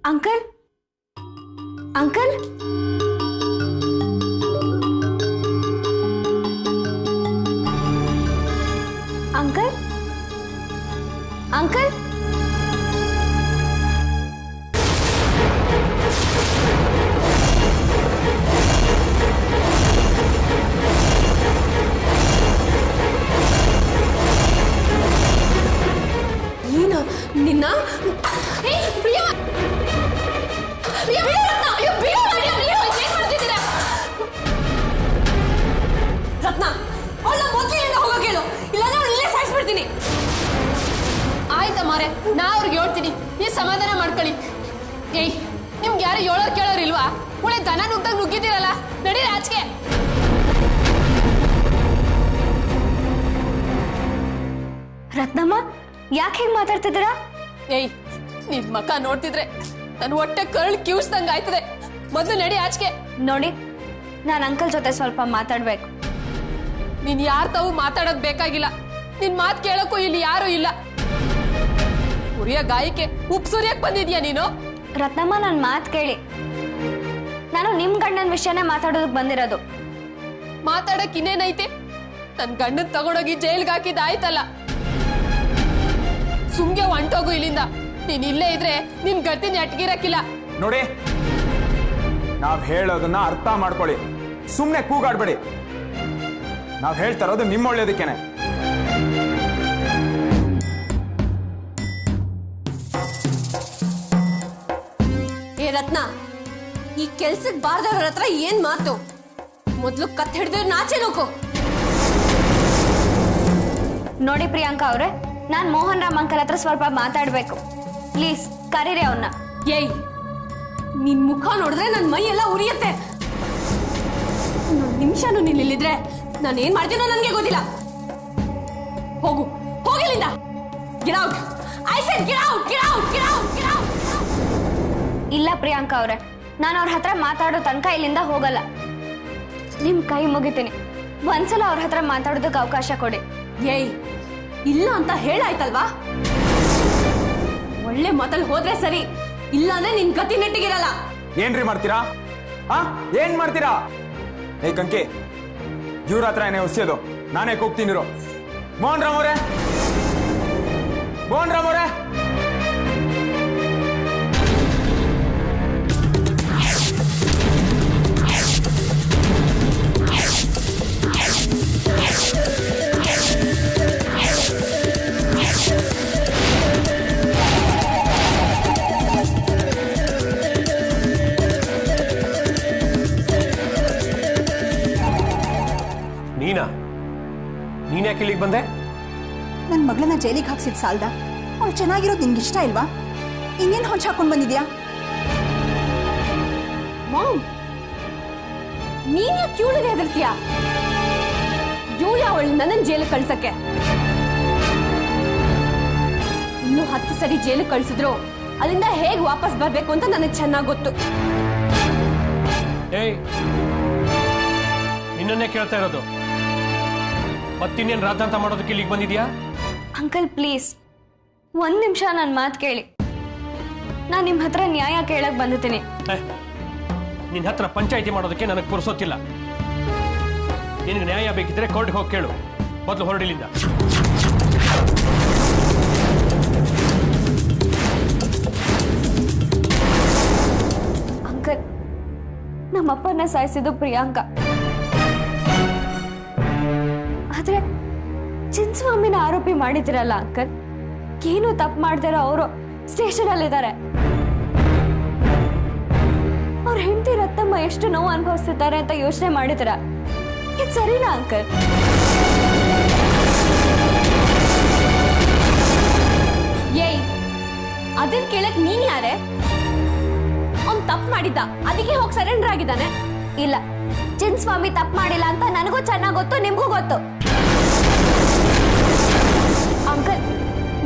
Uncle uncle uncle uncle निन्ना प्रिया रत्ना ಮೊದಲಿನಿಂದ ಹೋಗಕ್ಕೆ ಹೇಳು ಇಲ್ಲಾಂದ್ರೆ ಅವಳು ಇಲ್ಲೇ ಸಾಯಿಸ್ಬಿಡ್ತೀನಿ ಆಯ್ತಾ ಮಾರೆ ನಾ ಅವ್ರಿಗೆ ಹೇಳ್ತೀನಿ ಈ ಸಮಾಧಾನ ಮಾಡ್ಕೊಳ್ಳಿ ಏಯ್ ನಿಮ್ಗೆ ಯಾರು ಹೇಳೋರು ಕೇಳೋರು ಇಲ್ವಾ ಒಳ್ಳೆ ದನ ನುಗ್ದಾಗ ನುಗ್ಗಿದ್ದೀರಲ್ಲ ನಡೀರಿ ಆಚೆಗೆ ರತ್ನಮ್ಮ ಯಾಕೆ ಹೇಗೆ ಮಾತಾಡ್ತಿದ್ದೀರಾ ಏಯ್ ನಿನ್ ಮಕ್ಕ ನೋಡ್ತಿದ್ರೆ ನನ್ ಹೊಟ್ಟೆ ಕರ್ಳ್ ಕಿವಿಸ್ದಂಗ ಆಯ್ತದೆ ಮೊದಲು ನಡಿ ಆಚೆಗೆ ನೋಡಿ ನಾನು ಅಂಕಲ್ ಜೊತೆ ಸ್ವಲ್ಪ ಮಾತಾಡ್ಬೇಕು ನೀನ್ ಯಾರ್ ತಾವು ಮಾತಾಡೋದ್ ಬೇಕಾಗಿಲ್ಲ ನಿನ್ ಮಾತ್ ಕೇಳಕ್ಕೂ ಇಲ್ಲಿ ಯಾರು ಇಲ್ಲ ಉರಿಯ ಗಾಯಕ್ಕೆ ಉಪ್ಸುರಿಯಕ್ ಬಂದಿದ್ಯಾ ನೀನು ರತ್ನಮ್ಮ ನನ್ನ ಮಾತು ಕೇಳಿ ನಾನು ನಿಮ್ ಗಂಡನ ವಿಷಯನೇ ಮಾತಾಡೋದಕ್ಕೆ ಬಂದಿರೋದು ಮಾತಾಡಕ್ ಇನ್ನೇನೈತೆ ನನ್ ಗಂಡನ್ ತಗೊಂಡೋಗಿ ಜೈಲ್ಗೆ ಹಾಕಿದ್ ಆಯ್ತಲ್ಲ ಸುಮ್ಗೆ ಹೊಂಟೋಗು ಇಲ್ಲಿಂದ ನೀನ್ ಇಲ್ಲೇ ಇದ್ರೆ ನಿನ್ ಗತಿ ನೆಟ್ಗಿರಕ್ಕಿಲ್ಲ ನೋಡಿ ನಾವ್ ಹೇಳೋದನ್ನ ಅರ್ಥ ಮಾಡ್ಕೊಳ್ಳಿ ಸುಮ್ನೆ ಕೂಗಾಡ್ಬೇಡಿ ನಾವ್ ಹೇಳ್ತಾ ಇರೋದು ನಿಮ್ಮ ಒಳ್ಳೇದಕ್ಕೇನೆ ಏ ರತ್ನ ಈ ಕೆಲ್ಸಕ್ ಬಾರ್ದವ್ರ ಹತ್ರ ಏನ್ ಮಾತು ಮೊದ್ಲು ಕತ್ ಹಿಡಿದ್ರೆ ನಾಚೆ ನೋಕೋ ನೋಡಿ ಪ್ರಿಯಾಂಕಾ ಅವ್ರೆ ನಾನ್ ಮೋಹನ್ ರಾಮ್ ಅಂಕಲ್ ಹತ್ರ ಸ್ವಲ್ಪ ಮಾತಾಡ್ಬೇಕು ಪ್ಲೀಸ್ ಕರೀರಿ ಅವನ್ನ ಏಯ್ ನಿನ್ ಮುಖ ನೋಡಿದ್ರೆ ನನ್ ಮೈ ಎಲ್ಲ ಉರಿಯತ್ತೆ ನಿಮಿಷನೂ ನಿಲ್ಲಿದ್ರೆ ನಾನು ಏನ್ ಮಾಡ್ತೀನೋ ನನ್ಗೆ ಗೊತ್ತಿಲ್ಲ ಹೋಗು ಹೋಗಿಲ್ಲಿಂದ get out I said get out get out get out get out ಇಲ್ಲ ಪ್ರಿಯಾಂಕಾ ಅವ್ರೆ ನಾನು ಅವ್ರ ಹತ್ರ ಮಾತಾಡೋ ತನಕ ಇಲ್ಲಿಂದ ಹೋಗಲ್ಲ ನಿಮ್ ಕೈ ಮುಗಿತೀನಿ ಒಂದ್ಸಲ ಅವ್ರ ಹತ್ರ ಮಾತಾಡೋದಕ್ಕೆ ಅವಕಾಶ ಕೊಡಿ ಏಯ್ ಇಲ್ಲ ಅಂತ ಹೇಳಾಯ್ತಲ್ವಾ ಒಳ್ಳೆ ಮಾತಲ್ಲಿ ಹೋದ್ರೆ ಸರಿ ಇಲ್ಲ ಅಂದ್ರೆ ನಿನ್ ಗತಿ ನೆಟ್ಟಿಗಿರಲ್ಲ ಏನ್ರಿ ಮಾಡ್ತೀರಾ ಏನ್ ಮಾಡ್ತೀರಾ ಏ ಕಂಕಿ ಇವ್ರ ಹತ್ರ ಏನೇ ಹೊಸಿಯೋದು ನಾನೇ ಕೂಗ್ತೀನಿರೋ ಮೋಹನ್ ರಾಮ್ ಅವರೇ ಮೋಹನ್ ರಾಮ್ ಅವರೇ ನೀನ್ ಯಾಕೆ ಇಲ್ಲಿಗೆ ಬಂದೆ ನನ್ನ ಮಗಳನ್ನ ಜೈಲಿಗೆ ಹಾಕ್ಸಿದ್ ಸಾಲ್ದ ಅವಳು ಚೆನ್ನಾಗಿರೋದು ನಿನ್ಗೆ ಇಷ್ಟ ಇಲ್ವಾ ಇನ್ನೇನು ಹೊಂಚ ಹಾಕೊಂಡ್ ಬಂದಿದ್ಯಾ ಮಾಮ್ ನೀನ್ ಯಾಕೆ ಇವಳಿಗೆ ಹೆದರ್ತೀಯ ಇವಳು ಅವಳು ನನ್ನ ಜೈಲಿಗೆ ಕಳ್ಸಕ್ಕೆ ಇನ್ನು 10 ಸರಿ ಜೈಲಿಗೆ ಕಳ್ಸಿದ್ರು ಅಲ್ಲಿಂದ ಹೇಗ್ ವಾಪಸ್ ಬರ್ಬೇಕು ಅಂತ ನನಗೆ ಚೆನ್ನಾಗಿ ಗೊತ್ತು ಏಯ್ ನಿನ್ನನ್ನೇ ಕೇಳ್ತಾ ಇರೋದು ಮತ್ತಿನ್ನೇನ್ ರಾಧಾಂತ ಮಾಡೋದಕ್ಕೆ ಇಲ್ಲಿಗೆ ಬಂದಿದ್ಯಾ ಅಂಕಲ್ ಪ್ಲೀಸ್ ಒಂದ್ ನಿಮಿಷ ನನ್ನ ಮಾತು ಕೇಳಿ ನಾನು ನಿಮ್ಮ ಹತ್ರ ನ್ಯಾಯ ಕೇಳಕ್ ಬಂದಿದ್ದೀನಿ ನಿನ್ನ ಹತ್ರ ಪಂಚಾಯಿತಿ ಮಾಡೋದಕ್ಕೆ ನನಗೆ ಪುರ್ಸೋತಿಲ್ಲ ನಿನಗೆ ನ್ಯಾಯ ಬೇಕಿದ್ರೆ ಕೋರ್ಟ್ಗೆ ಹೋಗಿ ಕೇಳು ಮೊದಲು ಹೊರಡಿಲಿಂದ ಅಂಕಲ್ ನಮ್ಮಪ್ಪನ ಸಾಯಿಸಿದ್ದು ಪ್ರಿಯಾಂಕಾ ಆದ್ರೆ ಚಿನ್ಸ್ವಾಮಿನ ಆರೋಪಿ ಮಾಡಿದಿರಲ್ಲ ಅಂಕಲ್ ಏನು ತಪ್ಪು ಮಾಡ್ದಿರ ಅವರು ಸ್ಟೇಷನ್ ಅಲ್ಲಿದ್ದಾರೆ ಅವ್ರ ಹೆಂಡತಿ ರತ್ನಮ್ಮ ಎಷ್ಟು ನೋವು ಅನುಭವಿಸ್ತಿದ್ದಾರೆ ಅಂತ ಯೋಚನೆ ಮಾಡಿದಿರ ಇದು ಸರಿನಾ ಅಂಕಲ್ ಏಯ್ ಅದನ್ ಕೇಳಕ್ ನೀನ್ ಯಾರೇ ಅವ್ನ್ ತಪ್ಪು ಮಾಡಿದ್ದ ಅದಕ್ಕೆ ಹೋಗಿ ಸರೆಂಡರ್ ಆಗಿದ್ದಾನೆ ಇಲ್ಲ ಚಿನ್ಸ್ವಾಮಿ ತಪ್ಪು ಮಾಡಿಲ್ಲ ಅಂತ ನನಗೂ ಚೆನ್ನಾಗಿ ಗೊತ್ತು ನಿಮ್ಗೂ ಗೊತ್ತು ಅಂಕಲ್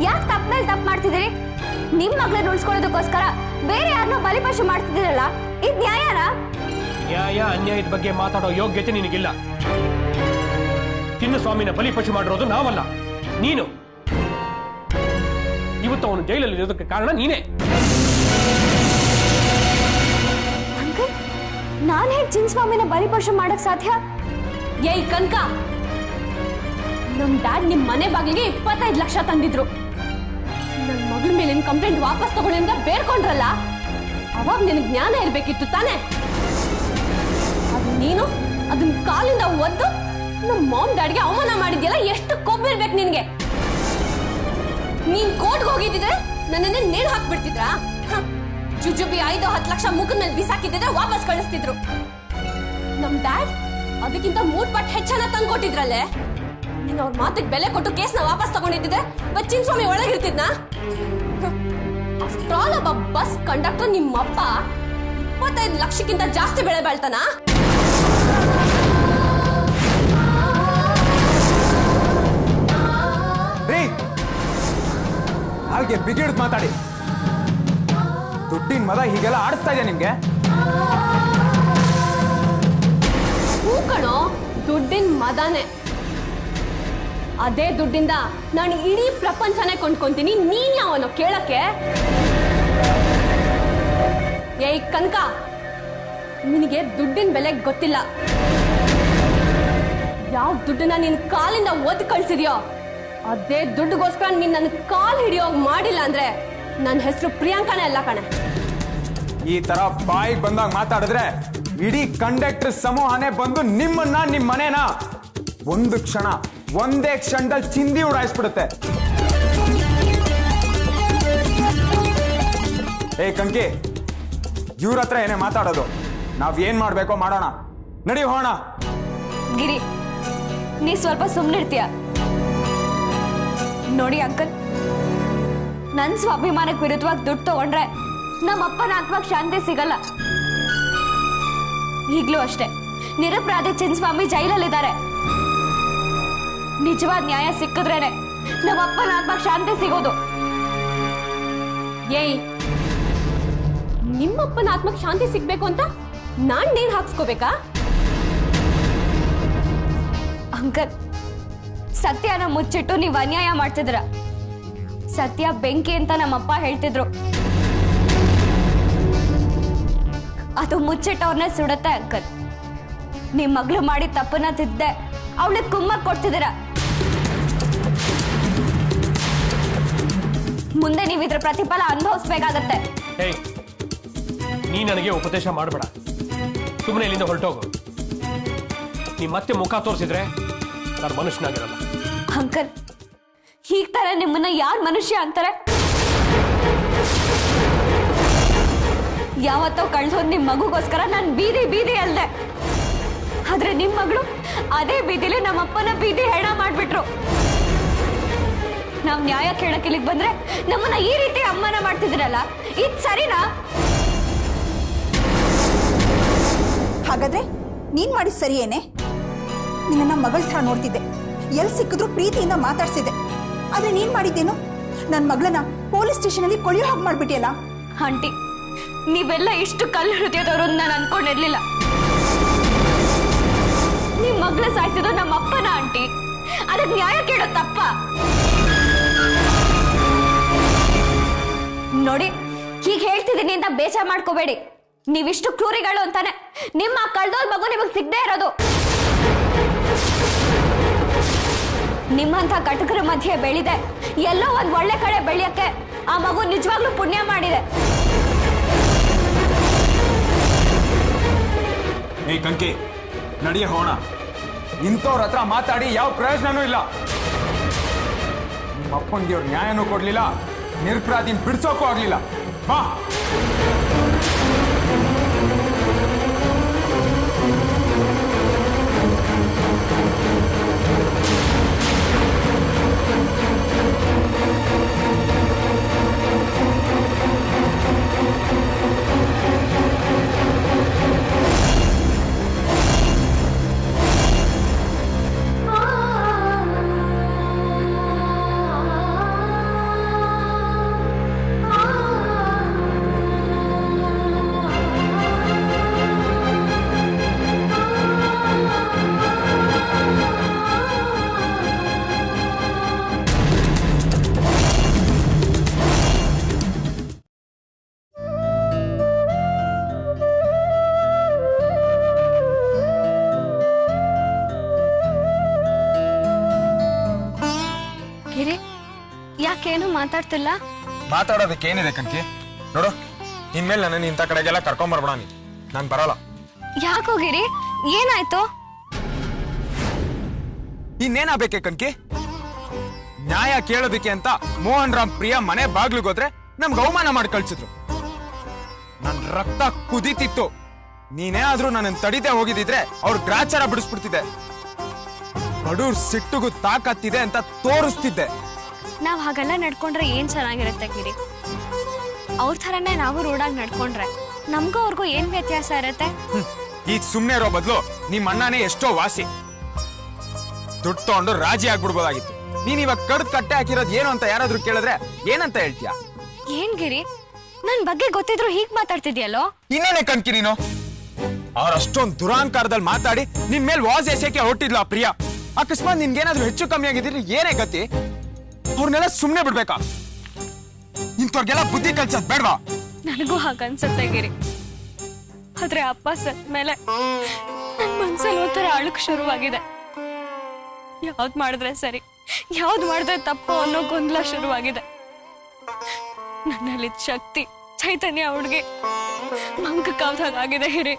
ಯಾಕೆ ತಪ್ಪ ಮೇಲೆ ತಪ್ಪು ಮಾಡ್ತಿದ್ದೀರಿ ನಿಮ್ ಮಗಳನ್ನ ಉಳಿಸ್ಕೊಳ್ಳೋದಕ್ಕೋಸ್ಕರ ಬೇರೆ ಯಾರನ್ನೋ ಬಲಿಪಶು ಮಾಡ್ತಿದ್ದೀರಲ್ಲ ಇದು ನ್ಯಾಯನಾ ನ್ಯಾಯ ಅನ್ಯಾಯದ ಬಗ್ಗೆ ಮಾತಾಡೋ ಯೋಗ್ಯತೆ ನಿನಗಿಲ್ಲ ಚಿನ್ನಸ್ವಾಮಿನ ಬಲಿಪಶು ಮಾಡಿರೋದು ನಾವಲ್ಲ ನೀನು ಇವತ್ತು ಅವನು ಜೈಲಲ್ಲಿ ಇರೋದಕ್ಕೆ ಕಾರಣ ನೀನೇ ನಾನು ಹೇಗೆ ಚಿನ್ನಸ್ವಾಮಿನ ಬಲಿಪಶು ಮಾಡಕ್ ಸಾಧ್ಯ? ಏಯ್ ಕನಕ, ನಮ್ ಡ್ಯಾಡ್ ನಿಮ್ ಮನೆ ಬಾಗಿಲಿಗೆ 25 ಲಕ್ಷ ತಂದಿದ್ರು. ನನ್ ಮಗಳ ಮೇಲಿನ ಕಂಪ್ಲೇಂಟ್ ವಾಪಸ್ ತಗೊಳ್ಳಿ ಅಂತ ಬೇಡ್ಕೊಂಡ್ರಲ್ಲ, ಅವಾಗ ನಿನಗೆ ಜ್ಞಾನ ಇರ್ಬೇಕಿತ್ತು ತಾನೆ. ಅದು ನೀನು ಅದನ್ನ ಕಾಲಿಂದ ಒದ್ದು ನಮ್ಮ ಮಾಮ್ ಡ್ಯಾಡ್ಗೆ ಅವಮಾನ ಮಾಡಿದ್ಯಲ್ಲ, ಎಷ್ಟು ಕೊಬ್ಬಿರ್ಬೇಕು ನಿನ್ಗೆ. ನೀನ್ ಕೋರ್ಟ್ಗೆ ಹೋಗಿದ್ದಿದ್ರೆ ನನ್ನನ್ನೇ ನೇಣು ಹಾಕ್ಬಿಡ್ತಿದ್ರಾ? ಜುಜುಬಿ 5-10 ಲಕ್ಷ ಮುಖದ ಮೇಲೆ ಬಿಸಾಕಿದ್ದಿದ್ರೆ ವಾಪಸ್ ಕಳಿಸ್ತಿದ್ರು. ನಮ್ ಡ್ಯಾಡ್ ಅದಕ್ಕಿಂತ 3 ಪಟ್ಟು ಹೆಚ್ಚನ್ನ ತಂದ್ಕೊಟ್ಟಿದ್ರಲ್ಲೇ. ನೀನ್ ಅವ್ರ ಮಾತಿಗೆ ಬೆಲೆ ಕೊಟ್ಟು ಕೇಸ್ನ ವಾಪಸ್ ತಗೊಂಡಿದ್ದಿದ್ರೆ ಚಿನ್ನಸ್ವಾಮಿ ಒಳಗಿರ್ತಿದ್ನಾ? ಆಫ್ಟರ್ ಆಲ್ ಒಬ್ಬ ಬಸ್ ಕಂಡಕ್ಟರ್ ನಿಮ್ಮಪ್ಪ 25 ಲಕ್ಷಕ್ಕಿಂತ ಜಾಸ್ತಿ ಬೆಳೆ ಬಾಳ್ತಾನ? ಹಾಗೆ ಬಿಗಿಡ್ದು ಮಾತಾಡಿ. ದುಡ್ಡಿನ ಮದ ಹೀಗೆಲ್ಲ ಆಡಿಸ್ತಾ ಇದೆ ನಿಮ್ಗೆ? ಹೂ ಕಣೋ, ದುಡ್ಡಿನ ಮದನೇ. ಅದೇ ದುಡ್ಡಿಂದ ನಾನು ಇಡೀ ಪ್ರಪಂಚನೇ ಕೊಂಡ್ಕೊಂತೀನಿ. ನೀನ್ ಯಾವನೋ ಕೇಳಕ್ಕೆ? ಏಯ್ ಕನಕ, ನಿನಗೆ ದುಡ್ಡಿನ ಬೆಲೆ ಗೊತ್ತಿಲ್ಲ. ಯಾವ ದುಡ್ಡನ್ನ ನೀನ್ ಕಾಲಿಂದ ಒದ್ದು ಕಳ್ಸಿದ್ಯೋ ಅದೇ ದುಡ್ಡುಗೋಸ್ಕರ ನೀನ್ ನನ್ನ ಕಾಲ್ ಹಿಡಿಯೋಗ್ ಮಾಡಿಲ್ಲ ಅಂದ್ರೆ ನನ್ನ ಹೆಸರು ಪ್ರಿಯಾಂಕಾನೇ ಅಲ್ಲ ಕಣೆ. ಈ ತರ ಬಾಯಿಗೆ ಬಂದಾಗ ಮಾತಾಡಿದ್ರೆ ಇಡೀ ಕಂಡಕ್ಟರ್ ಸಮೂಹನೇ ಬಂದು ನಿಮ್ಮನ್ನ ನಿಮ್ ಮನೇನ ಒಂದೇ ಕ್ಷಣದಲ್ಲಿ ಚಿಂದಿ ಉಡಾಯಿಸ್ಬಿಡುತ್ತೆ. ಏ ಕಂಕಿ, ಇವ್ರ ಹತ್ರ ಏನೇ ಮಾತಾಡೋದು? ನಾವ್ ಏನ್ ಮಾಡ್ಬೇಕೋ ಮಾಡೋಣ, ನಡಿ ಹೋಣ. ಗಿರಿ, ನೀ ಸ್ವಲ್ಪ ಸುಮ್ಮನಿರ್ತೀಯ? ನೋಡಿ ಅಂಕಲ್, ನನ್ ಸ್ವಾಭಿಮಾನಕ್ಕೆ ವಿರುದ್ಧವಾಗಿ ದುಡ್ಡು ತಗೊಂಡ್ರೆ ನಮ್ಮಪ್ಪನ ಆತ್ಮಕ್ಕೆ ಶಾಂತಿ ಸಿಗಲ್ಲ. ಈಗ್ಲೂ ಅಷ್ಟೇ, ನಿರಪರಾಧಿ ಚಿನ್ನಸ್ವಾಮಿ ಜೈಲಲ್ಲಿದ್ದಾರೆ. ನಿಜವಾದ ನ್ಯಾಯ ಸಿಕ್ಕಿದ್ರೇನೆ ನಮ್ಮಪ್ಪನ ಆತ್ಮಕ್ಕೆ ಶಾಂತಿ ಸಿಗೋದು. ಏಯ್, ನಿಮ್ಮಪ್ಪನ ಆತ್ಮಕ್ಕೆ ಶಾಂತಿ ಸಿಗ್ಬೇಕು ಅಂತ ನಾನ್ ನೇಣು ಹಾಕ್ಸ್ಕೋಬೇಕಾ? ಅಂಕಲ್, ಸತ್ಯನ ಮುಚ್ಚಿಟ್ಟು ನೀವು ಅನ್ಯಾಯ ಮಾಡ್ತಿದ್ರ. ಸತ್ಯ ಬೆಂಕಿ ಅಂತ ನಮ್ಮಪ್ಪ ಹೇಳ್ತಿದ್ರು. ಅದು ಮುಚ್ಚಿಟ್ಟವ್ರನ್ನ ಸುಡತ್ತೆ ಅಂಕಲ್. ನಿಮ್ ಮಗಳು ಮಾಡಿ ತಪ್ಪನ್ನ ತಿದ್ದೆ ಅವಳಿಗೆ ಕುಮ್ಮಕ್ ಕೊಡ್ತಿದ್ದೀರ. ಮುಂದೆ ನೀವು ಇದ್ರ ಪ್ರತಿಫಲ ಅನುಭವಿಸ್ಬೇಕಾಗತ್ತೆ. ಏಯ್, ನೀ ನನಗೆ ಉಪದೇಶ ಮಾಡಬೇಡ. ಸುಮ್ಮನೆ ಇಲ್ಲಿಂದ ಹೊರಟೋಗು. ನೀ ಮತ್ತೆ ಮುಖ ತೋರಿಸಿದ್ರೆ ನಾನು ಮನುಷ್ಯನಾಗಿರಲ್ಲ. ಅಂಕಲ್, ಹೀಗ್ ತರ ನಿಮ್ಮನ್ನ ಯಾರ್ ಮನುಷ್ಯ ಅಂತಾರೆ? ಯಾವತ್ತೋ ಕಳ್ದೋದ್ ನಿಮ್ ಮಗುಗೋಸ್ಕರ ನಾನು ಬೀದಿ ಅಲ್ದೆ. ಆದ್ರೆ ನಿಮ್ ಮಗಳು ಅದೇ ಬೀದಿಲಿ ನಮ್ಮಪ್ಪನ ಬೀದಿ ಹೆಣ ಮಾಡ್ಬಿಟ್ರು. ನಾವ್ ನ್ಯಾಯ ಕೇಳಕ್ ಇಲ್ಲಿಗೆ ಬಂದ್ರೆ ನಮ್ಮನ್ನ ಈ ರೀತಿ ಅವಮಾನ ಮಾಡ್ತಿದ್ರಲ್ಲ, ಇದ್ ಸರಿನಾ? ಹಾಗಾದ್ರೆ ನೀನ್ ಮಾಡಿ ಸರಿಯೇನೆ? ನಿನ್ನ ಮಗಳ ಥರ ನೋಡ್ತಿದ್ದೆ, ಎಲ್ಲಿ ಸಿಕ್ಕಿದ್ರು ಪ್ರೀತಿಯಿಂದ ಮಾತಾಡ್ಸಿದ್ದೆ. ಆದ್ರೆ ನೀನ್ ಮಾಡಿದ್ದೇನು? ನನ್ನ ಮಗಳನ್ನ ಪೊಲೀಸ್ ಸ್ಟೇಷನ್ ಅಲ್ಲಿ ಕೊಳೆಯೋ ಹಾಗೆ ಮಾಡ್ಬಿಟ್ಟಿಯಲ್ಲ. ಆಂಟಿ, ನೀವೆಲ್ಲ ಇಷ್ಟು ಕಲ್ಲು ಹೃದಯದವರು ನಾನು ಅನ್ಕೊಂಡಿರ್ಲಿಲ್ಲ. ನಿಮ್ ಮಗ್ಳ ಸಾಯಿಸಿದ್ರು ನಮ್ಮ ಅಪ್ಪನ ಆಂಟಿ. ಅದಕ್ಕೆ ನ್ಯಾಯ ಕೇಳೋ ತಪ್ಪ? ನೋಡಿ, ಹೀಗೆ ಹೇಳ್ತಿದ್ದೀನಿ ಅಂತ ಬೇಜಾರ್ ಮಾಡ್ಕೋಬೇಡಿ. ನೀವಿಷ್ಟು ಕ್ರೂರಿಗಳು ಅಂತಾನೆ ನಿಮ್ಮ ಕಳ್ದೋದ್ ಮಗು ನಿಮಗ್ ಸಿಗದೆ ಇರೋದು. ನಿಮ್ಮಂಥ ಕಟಕರ ಮಧ್ಯೆ ಬೆಳೆದೆ ಎಲ್ಲೋ ಒಂದ್ ಒಳ್ಳೆ ಕಡೆ ಬೆಳೆಯಕ್ಕೆ ಆ ಮಗು ನಿಜವಾಗ್ಲೂ ಪುಣ್ಯ ಮಾಡಿದೆ. ಏ ಕಂಕಿ, ನಡಿಯ ಹೋಣ. ಇಂಥವ್ರ ಹತ್ರ ಮಾತಾಡಿ ಯಾವ ಪ್ರಯೋಜನನೂ ಇಲ್ಲ. ನಿಮ್ಮ ಅಪ್ಪಂಗೆ ಅವ್ರ ನ್ಯಾಯನೂ ಕೊಡ್ಲಿಲ್ಲ, ನಿರಪರಾಧಿನ ಬಿಡ್ಸೋಕ್ಕೂ ಆಗ್ಲಿಲ್ಲ. ಬಾ. ಯಾಕೇನು ಮಾತಾಡ್ತಿಲ್ಲ? ಮಾತಾಡೋದಕ್ಕೆ ಏನಿದೆ ಕಣ್ಕಿ? ನೋಡು, ಇನ್ಮೇಲೆ ನನ್ನ ಇಂಥ ಕಡೆಗೆಲ್ಲ ಕರ್ಕೊಂಬರ್ಬೇಡ ನೀ. ನಾನು ಬರಲ್ಲ. ಯಾಕೋಗಿರಿ? ಏನಾಯ್ತು? ಇನ್ನೇನಾಗಬೇಕೆ ಕಣ್ಕಿ? ನ್ಯಾಯ ಕೇಳೋದಕ್ಕೆ ಅಂತ ಮೋಹನ್ ರಾಮ್ ಪ್ರಿಯಾ ಮನೆ ಬಾಗ್ಲಿಗೆ ಹೋದ್ರೆ ನಮ್ಗೆ ಅವಮಾನ ಮಾಡಿ ಕಳ್ಸಿದ್ರು. ನನ್ ರಕ್ತ ಕುದೀತಿತ್ತು. ನೀನೇನಾದ್ರೂ ನನ್ನ ತಡಿದೇ ಹೋಗಿದ್ದಿದ್ರೆ ಅವ್ರ ಗ್ರಾಚಾರ ಬಿಡಿಸ್ಬಿಡ್ತಿದ್ದೆ. ಬಡೂರ್ ಸಿಟ್ಟಿಗೂ ತಾಕತ್ತಿದೆ ಅಂತ ತೋರಿಸ್ತಿದ್ದೆ. ನಾವ್ ಹಾಗೆಲ್ಲ ನಡ್ಕೊಂಡ್ರೆ ಏನ್ ಚೆನ್ನಾಗಿರುತ್ತೆ ಗಿರಿ? ಅವ್ರ ಥರನೇ ನಾವು ರೋಡಾಗಿ ನಡ್ಕೊಂಡ್ರೆ ನಮ್ಗೂ ಅವ್ರಿಗೂ ಏನ್ ವ್ಯತ್ಯಾಸ ಇರತ್ತೆ? ಈಗ ಸುಮ್ನೆ ಇರೋ ಬದಲು ನಿಮ್ ಅಣ್ಣನೇ ಎಷ್ಟೋ ವಾಸಿ. ದುಡ್ಡು ತಗೊಂಡು ರಾಜಿ ಆಗ್ಬಿಡ್ಬೋದಾಗಿತ್ತು. ನೀನ್ ಇವಾಗ ಕಡ್ದು ಕಟ್ಟೆ ಹಾಕಿರೋದು ಏನು ಅಂತ ಯಾರಾದ್ರೂ ಕೇಳಿದ್ರೆ ಏನಂತ ಹೇಳ್ತೀಯ? ಏನ್ ಗಿರಿ, ನನ್ ಬಗ್ಗೆ ಗೊತ್ತಿದ್ರು ಹೀಗ್ ಮಾತಾಡ್ತಿದ್ಯಲ್ಲೋ? ಇನ್ನೇನೆ ಕಣ್ಕಿ ನೀನು? ಅವ್ರ ಅಷ್ಟೊಂದು ದುರಾಂಕಾರದಲ್ಲಿ ಮಾತಾಡಿ ನಿನ್ ಮೇಲೆ ವಾಸ್ ಎಸೆಯಕ್ಕೆ ಹೊಟ್ಟಿದ್ಲ ಪ್ರಿಯಾ. ಅಕಸ್ಮಾತ್ ನಿನ್ಗೇನಾದ್ರೂ ಹೆಚ್ಚು ಕಮ್ಮಿ ಆಗಿದ್ರೆ ಏನೇ ಗತಿ? ಅವ್ರನ್ನೆಲ್ಲ ಸುಮ್ನೆ ಬಿಡ್ಬೇಕಾ? ಇಂಥವ್ರಿಗೆಲ್ಲ ಬುದ್ಧಿ ಕಲ್ಸದ್ ಬೇಡ್ವಾ? ನನಗೂ ಹಾಗನ್ಸತ್ತೆ ಗಿರಿ. ಆದ್ರೆ ಅಪ್ಪ ಸತ್ ಮೇಲೆ ನನ್ ಮನ್ಸಲ್ಲಿ ಒಂಥರ ಅಳುಕ್ ಶುರುವಾಗಿದೆ. ಯಾವ್ದ್ ಮಾಡಿದ್ರೆ ಸರಿ, ಯಾವ್ದ್ ಮಾಡಿದ್ರೆ ತಪ್ಪು ಅನ್ನೋ ಗೊಂದಲ ಶುರುವಾಗಿದೆ. ನನ್ನಲ್ಲಿದ್ದ ಶಕ್ತಿ, ಚೈತನ್ಯ ಹುಡುಗಿ ಮಂಕ ಕಾವ್ದಾಗಿದೆ ಹಿರಿ.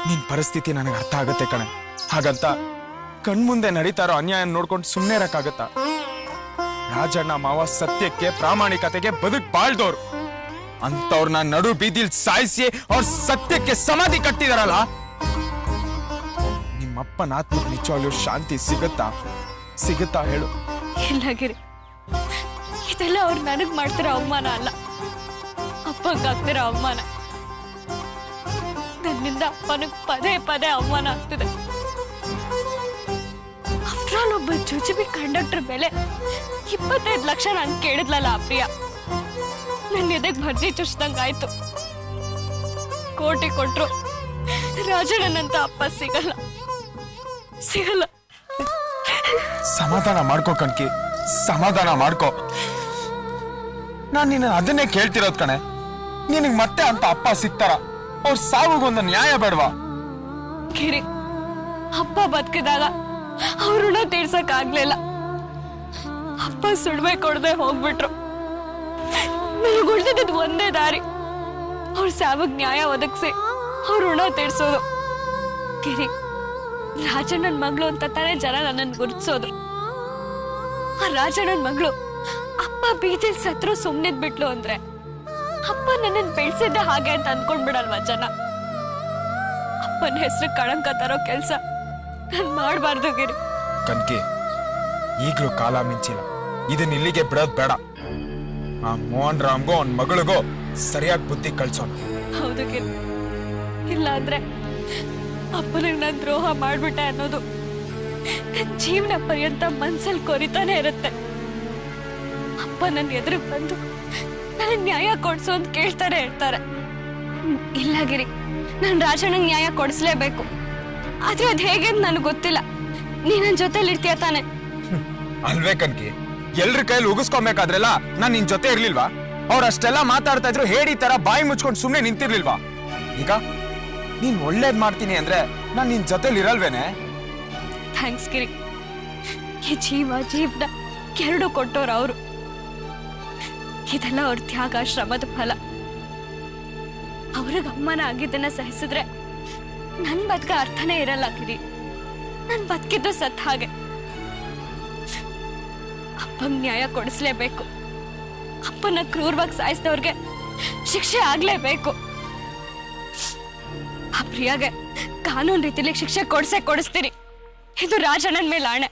ನಿನ್ ಪರಿಸ್ಥಿತಿ ನನಗೆ ಅರ್ಥ ಆಗತ್ತೆ ಕಣೆ. ಹಾಗಂತ ಕಣ್ಮುಂದೆ ನಡೀತಾರೋ ಅನ್ಯಾಯ ನೋಡ್ಕೊಂಡು ಸುಮ್ನೆ ಇರಕ್ಕಾಗತ್ತ? ರಾಜಣ್ಣ ಮಾವ ಸತ್ಯಕ್ಕೆ ಪ್ರಾಮಾಣಿಕತೆಗೆ ಬದುಕ್ ಬಾಳ್ದವ್ರು. ಅಂತವ್ರನ್ನ ನಡು ಬೀದಿಲ್ ಸಾಯಿಸಿ ಅವ್ರ ಸತ್ಯಕ್ಕೆ ಸಮಾಧಿ ಕಟ್ಟಿದಾರಲ್ಲ. ನಿಮ್ಮಪ್ಪನ ಆತ್ಮಕ್ಕೆ ನಿಜವಾಗ್ಲೂ ಶಾಂತಿ ಸಿಗುತ್ತಾ ಹೇಳು? ಇಲ್ಲ ಗಿರಿ, ಇದೆಲ್ಲ ಅವ್ರು ನನಗ್ ಮಾಡ್ತಿರೋ ಅವಮಾನ ಅಲ್ಲ, ಅಪ್ಪಂಗಾಗ್ತಿರೋ ಅವಮಾನ. ನನ್ನಿಂದ ಅಪ್ಪನಿಗೆ ಪದೇ ಪದೇ ಅವಮಾನ ಆಗ್ತಿದೆ. ಆಫ್ಟರ್ ಆಲ್ ಒಬ್ಬ ಜುಜುಬಿ ಕಂಡಕ್ಟರ್ ಬೆಲೆ 25 ಲಕ್ಷ ನಾನು ಕೇಳಿದ್ಲಲ್ಲ ಆ ಪ್ರಿಯಾ. ನನ್ನ ಎದೆಗೆ ಭರ್ಜಿ ಚುಚ್ದಂಗಾಯ್ತು. ಕೋಟಿ ಕೊಟ್ರು ರಾಜಣ್ಣನಂತ ಅಪ್ಪ ಸಿಗಲ್ಲ. ಸಮಾಧಾನ ಮಾಡ್ಕೋ ಕಣ್ಕಿ, ಸಮಾಧಾನ ಮಾಡ್ಕೋ. ನಾನ್ ನಿನ್ನ ಅದನ್ನೇ ಕೇಳ್ತಿರೋದ್ ಕಣೆ. ನಿನಗ್ ಮತ್ತೆ ಅಂತ ಅಪ್ಪ ಸಿಗ್ತಾರ? ಅವ್ರ ಸಾವುಗೊಂದು ನ್ಯಾಯ ಬೇಡವಾ? ಗಿರಿ, ಅಪ್ಪ ಬದುಕಿದಾಗ ಅವ್ರ ಋಣ ತೀರ್ಸಕ್ ಆಗ್ಲಿಲ್ಲ. ಅಪ್ಪ ಸುಡ್ಮೆ ಕೊಡದೆ ಹೋಗ್ಬಿಟ್ರು. ನನಗೆ ಉಳಿದಿದ್ದು ಒಂದೇ ದಾರಿ, ಅವ್ರ ಸಾವಗ್ ನ್ಯಾಯ ಒದಗಿಸಿ ಅವ್ರ ಋಣ ತೀರ್ಸೋದು. ಗಿರಿ, ರಾಜಣ್ಣನ್ ಮಗಳು ಅಂತ ತಾನೇ ಜನ ನನ್ನನ್ನು ಗುರುತಿಸೋದು. ಆ ರಾಜಣ್ಣನ್ ಮಗಳು ಅಪ್ಪ ಬೀದಿಲ್ ಸತ್ರು ಸುಮ್ನಿದ್ ಬಿಟ್ಲು ಅಂದ್ರೆ ಅಪ್ಪ ನನ್ನನ್ನು ಬೆಳೆಸಿದ್ದೆ ಹಾಗೆ ಅಂತ ಅನ್ಕೊಂಡ್ಬಿಡಲ್ವಾ ಜನ? ಅಪ್ಪನ ಹೆಸರು ಕಳಂಕ ತರೋ ಕೆಲ್ಸ ನಾನ್ ಮಾಡ್ಬಾರ್ದು ಗಿರಿ. ಕಣ್ಕಿ, ಈಗ್ಲೂ ಕಾಲ ಮಿಂಚಿಲ್ಲ. ಇದನ್ನ ಇಲ್ಲಿಗೆ ಬಿಡೋದ್ ಬೇಡ. ಆ ಮೋಹನ್ ರಾಮ್ಗೋ ಅವನ್ ಮಗಳಿಗೋ ಸರಿಯಾಗಿ ಬುದ್ಧಿ ಕಳ್ಸೋಣ. ಹೌದು ಗಿರಿ, ಇಲ್ಲ ಅಂದ್ರೆ ಅಪ್ಪನಿಗೆ ನಾನು ದ್ರೋಹ ಮಾಡ್ಬಿಟ್ಟೆ ಅನ್ನೋದು ನನ್ ಜೀವನ ಪರ್ಯಂತ ಮನ್ಸಲ್ಲಿ ಕೊರಿತಾನೆ ಇರುತ್ತೆ. ಅಪ್ಪ ನನ್ನ ಎದುರಿಗೆ ಬಂದು ನನಗೆ ನ್ಯಾಯ ಕೊಡ್ಸು ಅಂತ ಕೇಳ್ತಾರೆ ಇರ್ತಾರೆ. ಇಲ್ಲ ಗಿರಿ, ನಾನು ರಾಜಣ್ಣಂಗೆ ನ್ಯಾಯ ಕೊಡಿಸ್ಲೇಬೇಕು. ಆದ್ರೆ ಅದ್ ಹೇಗೆ ಅಂತ ನನಗೆ ಗೊತ್ತಿಲ್ಲ. ನೀ ನನ್ನ ಜೊತೆಲಿ ಇರ್ತೀಯ ತಾನೆ? ಅಲ್ವೇ ಕಣ್ಕಿ, ಎಲ್ರ ಕೈಯಲ್ಲಿ ಉಗಿಸ್ಕೊಬೇಕಾದ್ರೆಲ್ಲ ನಾನ್ ನಿನ್ ಜೊತೆ ಇರ್ಲಿಲ್ವಾ? ಅವ್ರ ಅಷ್ಟೆಲ್ಲ ಮಾತಾಡ್ತಾ ಇದ್ರು ಹೇಳಿ ತರ ಬಾಯಿ ಮುಚ್ಕೊಂಡು ಸುಮ್ನೆ ನಿಂತಿರ್ಲಿಲ್ವಾ? ಈಗ ನೀನ್ ಒಳ್ಳೇದ್ ಮಾಡ್ತೀನಿ ಅಂದ್ರೆ ನಾನ್ ನಿನ್ ಜೊತೆಲಿ ಇರಲ್ವೇನೆ? ಥ್ಯಾಂಕ್ಸ್ ಗಿರಿ. ಈ ಜೀವನ ಎರಡು ಕೊಟ್ಟವ್ರು ಅವರು. ಇದೆಲ್ಲ ಅವ್ರ ತ್ಯಾಗ ಶ್ರಮದ ಫಲ. ಅವ್ರಿಗೆ ಅವಮಾನ ಆಗಿದ್ದನ್ನ ಸಹಿಸಿದ್ರೆ ನನ್ ಬದುಕ ಅರ್ಥನೇ ಇರಲ್ಲ ಗಿರಿ. ನನ್ ಬದುಕಿದ್ದು ಸತ್ ಹಾಗೆ. ಅಪ್ಪಂಗ್ ನ್ಯಾಯ ಕೊಡಿಸ್ಲೇಬೇಕು. ಅಪ್ಪನ ಕ್ರೂರವಾಗಿ ಸಾಯಿಸಿದವ್ರಿಗೆ ಶಿಕ್ಷೆ ಆಗ್ಲೇಬೇಕು. ಆ ಪ್ರಿಯಾಗೆ ಕಾನೂನು ರೀತಿಲಿ ಶಿಕ್ಷೆ ಕೊಡಿಸ್ತೀನಿ. ಇದು ರಾಜಣ್ಣನ ಮೇಲೆ ಆಣೆ.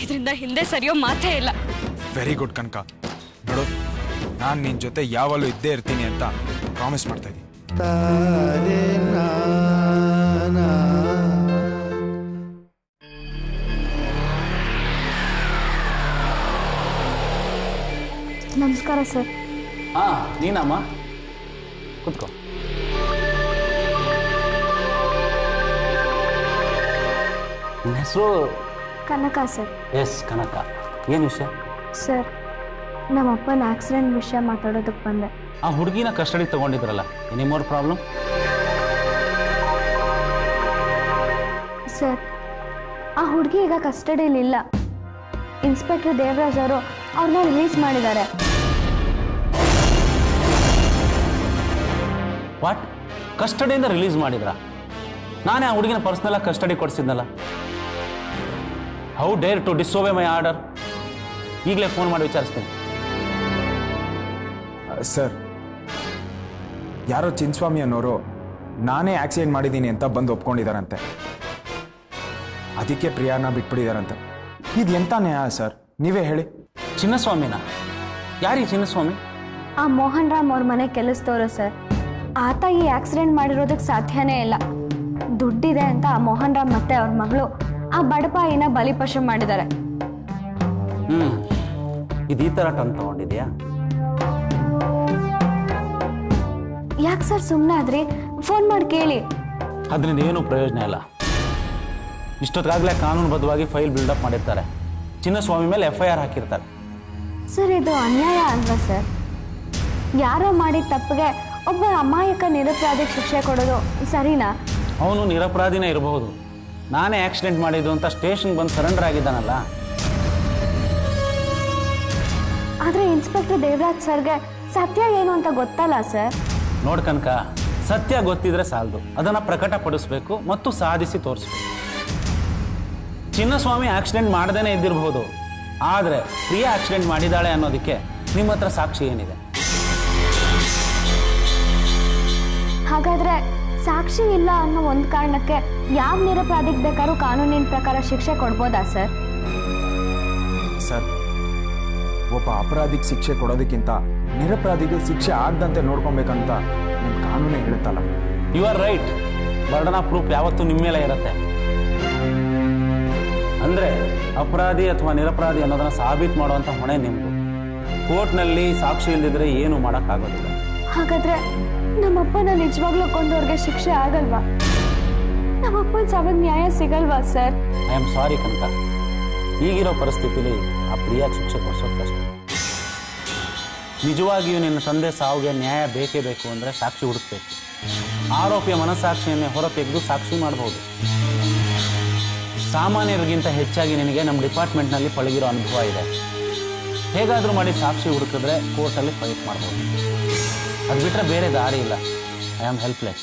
ಇದರಿಂದ ಹಿಂದೆ ಸರಿಯೋ ಮಾತೇ ಇಲ್ಲ. ವೆರಿ ಗುಡ್ ಕನಕ. ನೋಡು, ನಾನ್ ನಿನ್ ಜೊತೆ ಯಾವಾಗಲೂ ಇದ್ದೇ ಇರ್ತೀನಿ ಅಂತ ಪ್ರಾಮಿಸ್ ಮಾಡ್ತಾ ಇದ್ದೀನಿ. ನಮಸ್ಕಾರ ಸರ್. ನೀನಮ್ಮ ಕೂತ್ಕೋ. ನಿನ್ನ ಹೆಸರು? ಕನಕ ಸರ್. ಎಸ್ ಕನಕ. ಏನು ವಿಷಯ? ಸರ್, ನಮ್ಮ ಅಪ್ಪನ ಆಕ್ಸಿಡೆಂಟ್ ವಿಷಯ ಮಾತಾಡೋದಕ್ಕೆ ಬಂದೆ. ಆ ಹುಡುಗಿನ ಕಸ್ಟಡಿಗೆ ತಗೊಂಡಿದ್ರಲ್ಲ, ಎನಿ ಮೋರ್ ಪ್ರಾಬ್ಲಮ್? ಸರ್, ಆ ಹುಡುಗಿ ಈಗ ಕಸ್ಟಡಿಯಲ್ಲಿಲ್ಲ. ಇನ್ಸ್ಪೆಕ್ಟರ್ ದೇವರಾಜ್ ಅವರು ಅವ್ರನ್ನ ರಿಲೀಸ್ ಮಾಡಿದ್ದಾರೆ. ವಾಟ್? ಕಸ್ಟಡಿಯಿಂದ ರಿಲೀಸ್ ಮಾಡಿದ್ರಾ? ನಾನೇ ಆ ಹುಡುಗಿನ ಪರ್ಸ್ನಲ್ ಕಸ್ಟಡಿ ಕೊಡಿಸಿದ್ನಲ್ಲ. How dare to disobey my order? ಈಗಲೇ ಫೋನ್ ಮಾಡಿ ವಿಚಾರಿಸ್ತೀನಿ. ಸರ್, ಯಾರೋ ಚಿನ್ಸ್ವಾಮಿ ಅನ್ನೋರು ನಾನೇ ಆಕ್ಸಿಡೆಂಟ್ ಮಾಡಿದ್ದೀನಿ ಅಂತ ಬಂದು ಒಪ್ಕೊಂಡಿದಾರಂತೆ. ಅದಕ್ಕೆ ಪ್ರಿಯಾನ ಬಿಟ್ಬಿಟ್ಟಿದಾರಂತೆ. ಇದು ಎಂತ ನ್ಯಾಯ ಸರ್? ನೀವೇ ಹೇಳಿ. ಚಿನ್ನಸ್ವಾಮಿನ? ಯಾರೀ ಚಿನ್ನಸ್ವಾಮಿ? ಆ ಮೋಹನ್ ರಾಮ್ ಅವ್ರ ಮನೆ ಕೆಲಸದವರು ಸರ್. ಆತ ಈ ಆಕ್ಸಿಡೆಂಟ್ ಮಾಡಿರೋದಕ್ಕೆ ಸಾಧ್ಯನೇ ಇಲ್ಲ. ದುಡ್ಡಿದೆ ಅಂತ ಆ ಮೋಹನ್ ರಾಮ್ ಮತ್ತೆ ಅವ್ರ ಮಗಳು ಆ ಬಡಪಾಯಿನ ಬಲಿಪಶು ಮಾಡಿದ್ದಾರೆ. ಇದು ಈ ಥರ ಟನ್ ತಗೊಂಡಿದ್ಯಾ? ಯಾಕೆ ಸರ್ ಸುಮ್ಮನೆ ಆದ್ರಿ? ಫೋನ್ ಮಾಡಿ ಕೇಳಿ. ಅದರಿಂದ ಏನೂ ಪ್ರಯೋಜನ ಇಲ್ಲ. ಇಷ್ಟೊತ್ತಾಗಲೇ ಕಾನೂನುಬದ್ಧವಾಗಿ ಫೈಲ್ ಬಿಲ್ಡಪ್ ಮಾಡಿರ್ತಾರೆ. ಚಿನ್ನಸ್ವಾಮಿ ಮೇಲೆ FIR ಹಾಕಿರ್ತಾರೆ. ಸರ್, ಇದು ಅನ್ಯಾಯ ಅಲ್ವಾ ಸರ್? ಯಾರೋ ಮಾಡಿದ ತಪ್ಪಿಗೆ ಒಬ್ಬ ಅಮಾಯಕ ನಿರಪರಾಧಿಗೆ ಶಿಕ್ಷೆ ಕೊಡೋದು ಸರಿನಾ? ಅವನು ನಿರಪರಾಧಿನೇ ಇರಬಹುದು. ನಾನೇ ಆಕ್ಸಿಡೆಂಟ್ ಮಾಡಿದ್ದು ಅಂತ ಸ್ಟೇಷನ್ಗೆ ಬಂದು ಸರೆಂಡರ್ ಆಗಿದ್ದಾನಲ್ಲ. ಆದ್ರೆ ಇನ್ಸ್ಪೆಕ್ಟರ್ ದೇವರಾಜ್ ಸರ್ಗೆ ಸತ್ಯ ಏನು ಅಂತ ಗೊತ್ತಲ್ಲ ಸರ್. ನೋಡ್ ಕನಕ, ಸತ್ಯ ಗೊತ್ತಿದ್ರೆ ಸಾಲದು, ಅದನ್ನ ಪ್ರಕಟಪಡಿಸ್ಬೇಕು ಮತ್ತು ಸಾಧಿಸಿ ತೋರಿಸ್ಬೇಕು. ಚಿನ್ನಸ್ವಾಮಿ ಆಕ್ಸಿಡೆಂಟ್ ಮಾಡದೇನೆ ಇದ್ದಿರಬಹುದು, ಆದ್ರೆ ಪ್ರಿಯಾ ಆಕ್ಸಿಡೆಂಟ್ ಮಾಡಿದಾಳೆ ಅನ್ನೋದಕ್ಕೆ ನಿಮ್ಮ ಹತ್ರ ಸಾಕ್ಷಿ ಏನಿದೆ? ಹಾಗಾದ್ರೆ ಸಾಕ್ಷಿ ಇಲ್ಲ ಅನ್ನೋ ಒಂದು ಕಾರಣಕ್ಕೆ ಯಾವ ನಿರಪರಾಧಿಗೆ ಬೇಕಾದ್ರೂ ಕಾನೂನಿನ ಪ್ರಕಾರ ಶಿಕ್ಷೆ ಕೊಡ್ಬೋದಾ ಸರ್? ಸರ್, ಒಬ್ಬ ಅಪರಾಧಿಗೆ ಶಿಕ್ಷೆ ಕೊಡೋದಕ್ಕಿಂತ ನಿರಪರಾಧಿಗೆ ಶಿಕ್ಷೆ ಆಗದಂತೆ ನೋಡ್ಕೊಬೇಕಂತ ನಿಮ್ಮ ಕಾನೂನೇ ಹೇಳುತ್ತಲ್ಲ. You are right. Burden of proof ಯಾವತ್ತೂ ನಿಮ್ಮ ಮೇಲೆ ಇರುತ್ತೆ. ಅಂದ್ರೆ ಅಪರಾಧಿ ಅಥವಾ ನಿರಪರಾಧಿ ಅನ್ನೋದನ್ನ ಸಾಬೀತು ಮಾಡುವಂತ ಹೊಣೆ ನಿಮ್ದು. ಕೋರ್ಟ್ನಲ್ಲಿ ಸಾಕ್ಷಿ ಇಲ್ದಿದ್ರೆ ಏನು ಮಾಡೋಕ್ಕಾಗೋದಿಲ್ಲ. ಹಾಗಾದ್ರೆ ನಮ್ಮಪ್ಪನ ನಿಜವಾಗ್ಲೂ ಕೊಂದವ್ರಿಗೆ ಶಿಕ್ಷೆ ಆಗಲ್ವಾ? ನಮ್ಮಪ್ಪನ ಸಾವಿಗೆ ನ್ಯಾಯ ಸಿಗಲ್ವಾ ಸರ್? ಐ ಆಮ್ ಸಾರಿ ಕನಕ, ಈಗಿರೋ ಪರಿಸ್ಥಿತಿಲಿ ಆ ಪ್ರಿಯಾ ಶಿಕ್ಷೆ ಕೊಡಿಸೋದು ಕಷ್ಟ. ನಿಜವಾಗಿಯೂ ನಿನ್ನ ತಂದೆ ಸಾವಿಗೆ ನ್ಯಾಯ ಬೇಕೇ ಬೇಕು ಅಂದರೆ ಸಾಕ್ಷಿ ಹುಡುಕ್ಬೇಕು. ಆರೋಪಿಯ ಮನಸ್ಸಾಕ್ಷಿಯನ್ನೇ ಹೊರತೆಗೆದು ಸಾಕ್ಷಿ ಮಾಡಬಹುದು. ಸಾಮಾನ್ಯರಿಗಿಂತ ಹೆಚ್ಚಾಗಿ ನಿನಗೆ ನಮ್ಮ ಡಿಪಾರ್ಟ್ಮೆಂಟ್ನಲ್ಲಿ ಪಳಗಿರೋ ಅನುಭವ ಇದೆ. ಹೇಗಾದರೂ ಮಾಡಿ ಸಾಕ್ಷಿ ಹುಡುಕಿದ್ರೆ ಕೋರ್ಟಲ್ಲಿ ಫೈಟ್ ಮಾಡ್ಬೋದು. ಅದು ಬಿಟ್ಟರೆ ಬೇರೆ ದಾರಿ ಇಲ್ಲ. I am helpless.